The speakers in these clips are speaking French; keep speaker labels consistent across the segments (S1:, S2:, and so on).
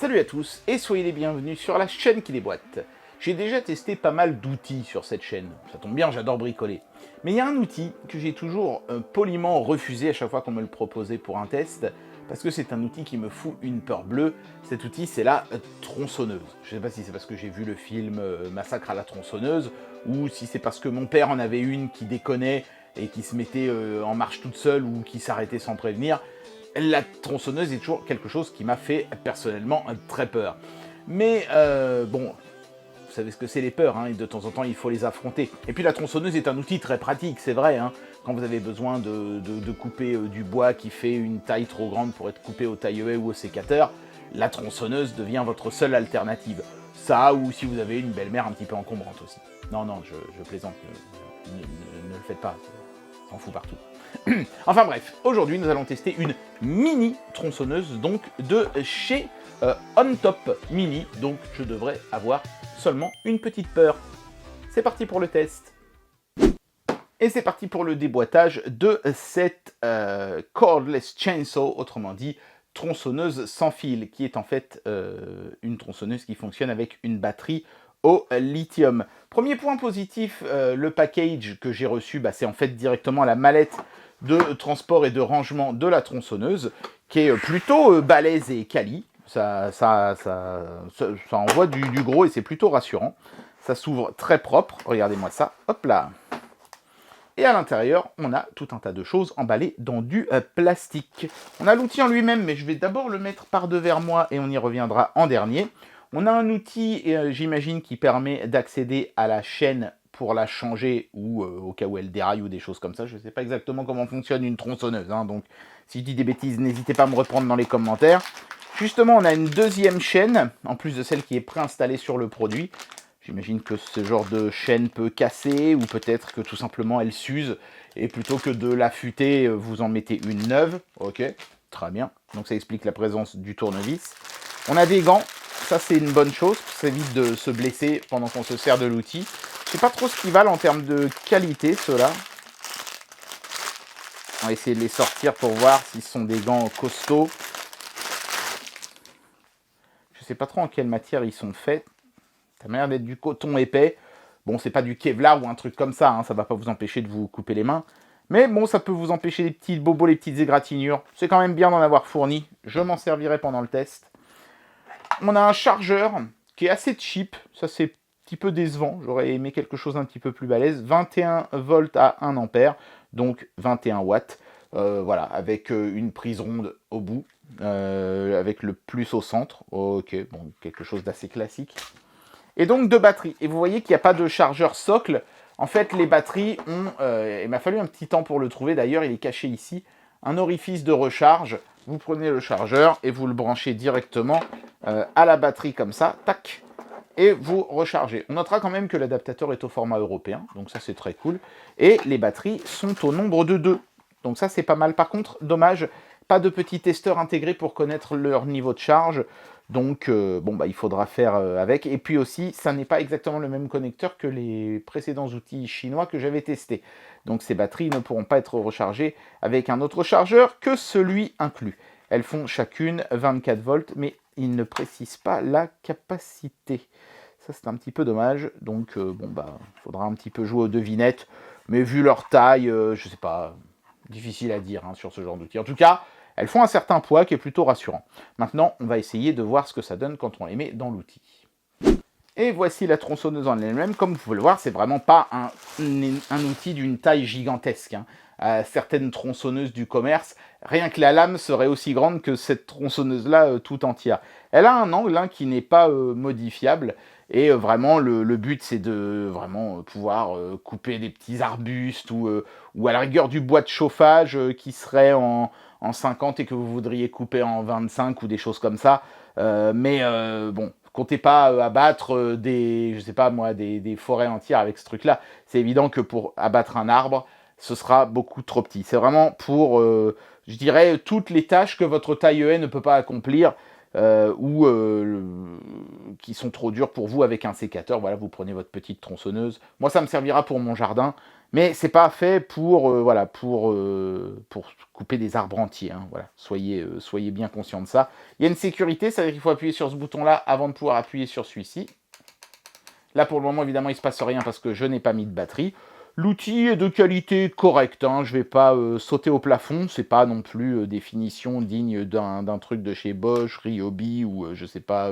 S1: Salut à tous et soyez les bienvenus sur la chaîne qui déboîte. J'ai déjà testé pas mal d'outils sur cette chaîne, ça tombe bien, j'adore bricoler. Mais il y a un outil que j'ai toujours poliment refusé à chaque fois qu'on me le proposait pour un test, parce que c'est un outil qui me fout une peur bleue. Cet outil, c'est la tronçonneuse. Je sais pas si c'est parce que j'ai vu le film Massacre à la tronçonneuse, ou si c'est parce que mon père en avait une qui déconnait et qui se mettait en marche toute seule ou qui s'arrêtait sans prévenir. La tronçonneuse est toujours quelque chose qui m'a fait personnellement très peur. Mais bon, vous savez ce que c'est les peurs, hein, et de temps en temps il faut les affronter. Et puis la tronçonneuse est un outil très pratique, c'est vrai, hein, quand vous avez besoin de couper du bois qui fait une taille trop grande pour être coupé au taille-haie ou au sécateur, la tronçonneuse devient votre seule alternative. Ça, ou si vous avez une belle-mère un petit peu encombrante aussi. Non, je plaisante, ne le faites pas, ça en fout partout. Enfin bref, aujourd'hui nous allons tester une mini tronçonneuse donc de chez On Top Mini, donc je devrais avoir seulement une petite peur. C'est parti pour le test. Et c'est parti pour le déboîtage de cette cordless chainsaw, autrement dit tronçonneuse sans fil, qui est en fait une tronçonneuse qui fonctionne avec une batterie au lithium. Premier point positif, le package que j'ai reçu, c'est en fait directement la mallette de transport et de rangement de la tronçonneuse, qui est plutôt balèze et quali. Ça envoie du gros et c'est plutôt rassurant. Ça s'ouvre très propre, regardez-moi ça, hop là. Et à l'intérieur, on a tout un tas de choses emballées dans du plastique. On a l'outil en lui-même, mais je vais d'abord le mettre par devers moi et on y reviendra en dernier. On a un outil, j'imagine, qui permet d'accéder à la chaîne pour la changer ou au cas où elle déraille ou des choses comme ça. Je ne sais pas exactement comment fonctionne une tronçonneuse, hein, donc si je dis des bêtises, n'hésitez pas à me reprendre dans les commentaires. Justement, on a une deuxième chaîne, en plus de celle qui est préinstallée sur le produit. J'imagine que ce genre de chaîne peut casser, ou peut-être que tout simplement elle s'use, et plutôt que de l'affûter, vous en mettez une neuve. Ok, très bien. Donc ça explique la présence du tournevis. On a des gants, ça c'est une bonne chose, ça évite de se blesser pendant qu'on se sert de l'outil. Je sais pas trop ce qu'ils valent en termes de qualité, ceux-là. On va essayer de les sortir pour voir s'ils sont des gants costauds. Je sais pas trop en quelle matière ils sont faits. Ça m'a l'air d'être du coton épais. Bon, c'est pas du Kevlar ou un truc comme ça, hein, ça va pas vous empêcher de vous couper les mains. Mais bon, ça peut vous empêcher les petits bobos, les petites égratignures. C'est quand même bien d'en avoir fourni. Je m'en servirai pendant le test. On a un chargeur qui est assez cheap. Ça, c'est petit peu décevant, j'aurais aimé quelque chose d'un petit peu plus balèze. 21 volts à 1 ampère, donc 21 watts, voilà, avec une prise ronde au bout, avec le plus au centre, ok, bon, quelque chose d'assez classique. Et donc deux batteries, et vous voyez qu'il n'y a pas de chargeur socle. En fait, les batteries ont, il m'a fallu un petit temps pour le trouver, d'ailleurs il est caché ici, un orifice de recharge. Vous prenez le chargeur et vous le branchez directement à la batterie comme ça, tac, et vous rechargez. On notera quand même que l'adaptateur est au format européen, donc ça c'est très cool. Et les batteries sont au nombre de 2. Donc ça c'est pas mal. Par contre, dommage, pas de petit testeur intégré pour connaître leur niveau de charge. Donc il faudra faire avec. Et puis aussi, ça n'est pas exactement le même connecteur que les précédents outils chinois que j'avais testés. Donc ces batteries ne pourront pas être rechargées avec un autre chargeur que celui inclus. Elles font chacune 24 volts, mais il ne précise pas la capacité. Ça, c'est un petit peu dommage. Donc, faudra un petit peu jouer aux devinettes. Mais vu leur taille, je sais pas, difficile à dire sur ce genre d'outil. En tout cas, elles font un certain poids qui est plutôt rassurant. Maintenant, on va essayer de voir ce que ça donne quand on les met dans l'outil. Et voici la tronçonneuse en elle-même. Comme vous pouvez le voir, c'est vraiment pas un outil d'une taille gigantesque. Certaines tronçonneuses du commerce, rien que la lame serait aussi grande que cette tronçonneuse-là tout entière. Elle a un angle qui n'est pas modifiable, et vraiment le but c'est de vraiment pouvoir couper des petits arbustes ou à la rigueur du bois de chauffage qui serait en 50 et que vous voudriez couper en 25 ou des choses comme ça. Bon, comptez pas abattre des forêts entières avec ce truc-là. C'est évident que pour abattre un arbre, ce sera beaucoup trop petit. C'est vraiment pour, je dirais, toutes les tâches que votre taille-haie ne peut pas accomplir ou qui sont trop dures pour vous avec un sécateur. Voilà, vous prenez votre petite tronçonneuse. Moi, ça me servira pour mon jardin Mais c'est pas fait pour, voilà, pour couper des arbres entiers. Hein, voilà. Soyez bien conscient de ça. Il y a une sécurité, c'est-à-dire qu'il faut appuyer sur ce bouton-là avant de pouvoir appuyer sur celui-ci. Là, pour le moment, évidemment, il ne se passe rien parce que je n'ai pas mis de batterie. L'outil est de qualité correcte. Hein. Je ne vais pas sauter au plafond. Ce n'est pas non plus des finitions dignes d'un truc de chez Bosch, Ryobi ou je ne sais pas,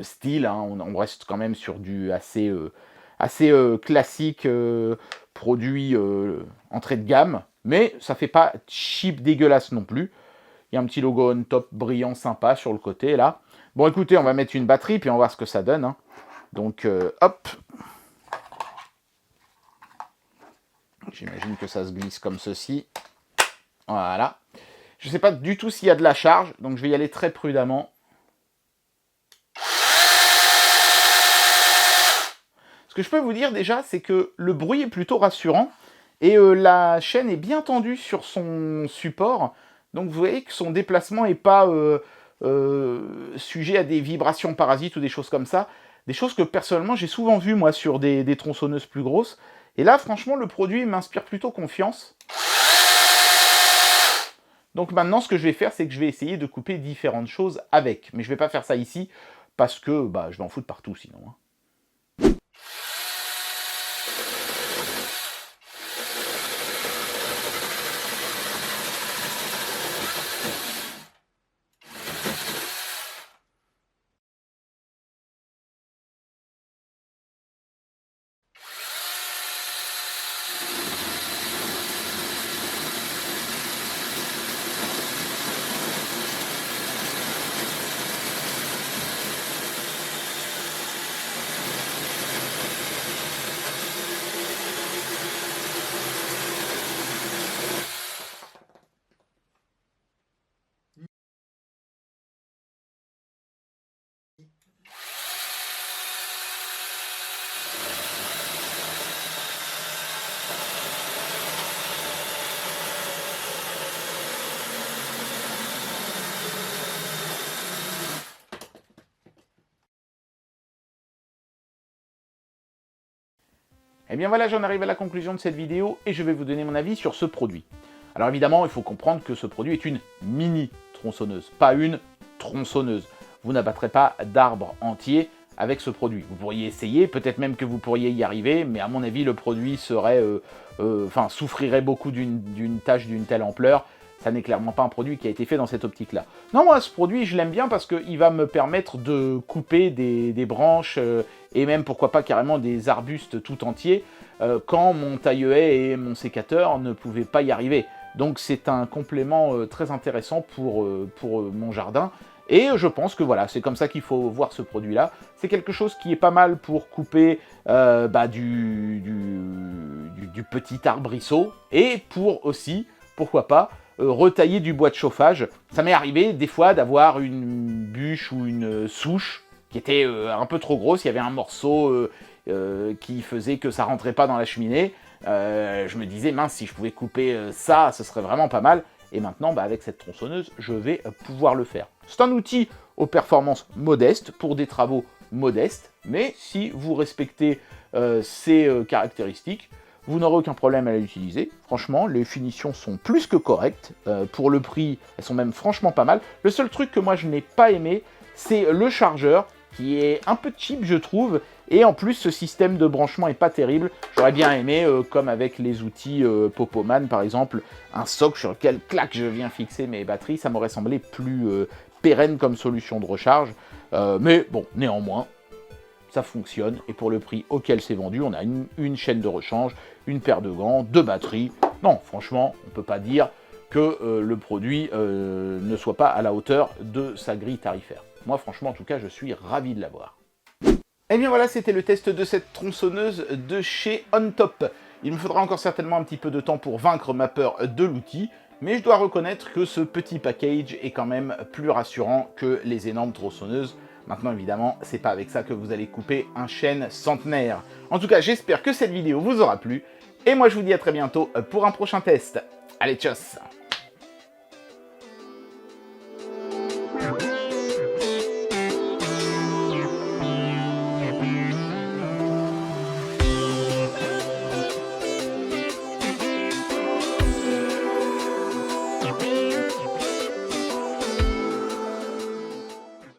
S1: Steel. Hein. On reste quand même sur du assez classique, produit entrée de gamme. Mais ça ne fait pas cheap dégueulasse non plus. Il y a un petit logo on top brillant sympa sur le côté là. Bon, écoutez, on va mettre une batterie puis on va voir ce que ça donne. Hein. Donc, hop. J'imagine que ça se glisse comme ceci. Voilà. Je ne sais pas du tout s'il y a de la charge, donc je vais y aller très prudemment. Ce que je peux vous dire déjà, c'est que le bruit est plutôt rassurant. Et la chaîne est bien tendue sur son support. Donc vous voyez que son déplacement n'est pas sujet à des vibrations parasites ou des choses comme ça. Des choses que personnellement j'ai souvent vues moi sur des tronçonneuses plus grosses. Et là franchement le produit m'inspire plutôt confiance. Donc maintenant ce que je vais faire c'est que je vais essayer de couper différentes choses avec. Mais je ne vais pas faire ça ici parce que je vais en foutre partout sinon. Hein. Et bien voilà, j'en arrive à la conclusion de cette vidéo et je vais vous donner mon avis sur ce produit. Alors évidemment, il faut comprendre que ce produit est une mini tronçonneuse, pas une tronçonneuse. Vous n'abattrez pas d'arbres entiers avec ce produit. Vous pourriez essayer, peut-être même que vous pourriez y arriver, mais à mon avis, le produit serait, souffrirait beaucoup d'une tâche d'une telle ampleur. Ça n'est clairement pas un produit qui a été fait dans cette optique-là. Non, moi, ce produit, je l'aime bien parce qu'il va me permettre de couper des branches et même, pourquoi pas, carrément des arbustes tout entiers quand mon taille-haie et mon sécateur ne pouvaient pas y arriver. Donc, c'est un complément très intéressant pour mon jardin. Et je pense que voilà, c'est comme ça qu'il faut voir ce produit-là. C'est quelque chose qui est pas mal pour couper du petit arbrisseau et pour aussi, pourquoi pas, retailler du bois de chauffage. Ça m'est arrivé des fois d'avoir une bûche ou une souche qui était un peu trop grosse. Il y avait un morceau qui faisait que ça rentrait pas dans la cheminée. Je me disais, mince, si je pouvais couper ça, ce serait vraiment pas mal. Et maintenant, avec cette tronçonneuse, je vais pouvoir le faire. C'est un outil aux performances modestes, pour des travaux modestes, mais si vous respectez ces caractéristiques, vous n'aurez aucun problème à l'utiliser. Franchement, les finitions sont plus que correctes. Pour le prix, elles sont même franchement pas mal. Le seul truc que moi je n'ai pas aimé, c'est le chargeur, qui est un peu cheap, je trouve. Et en plus, ce système de branchement est pas terrible. J'aurais bien aimé, comme avec les outils Popoman, par exemple, un socle sur lequel, clac, je viens fixer mes batteries. Ça m'aurait semblé plus pérenne comme solution de recharge. Mais bon, néanmoins, ça fonctionne. Et pour le prix auquel c'est vendu, on a une chaîne de rechange, une paire de gants, 2 batteries. Non, franchement, on ne peut pas dire que le produit ne soit pas à la hauteur de sa grille tarifaire. Moi, franchement, en tout cas, je suis ravi de l'avoir. Et bien voilà, c'était le test de cette tronçonneuse de chez OnTop. Il me faudra encore certainement un petit peu de temps pour vaincre ma peur de l'outil, mais je dois reconnaître que ce petit package est quand même plus rassurant que les énormes tronçonneuses. Maintenant, évidemment, c'est pas avec ça que vous allez couper un chêne centenaire. En tout cas, j'espère que cette vidéo vous aura plu, et moi je vous dis à très bientôt pour un prochain test. Allez, tchuss!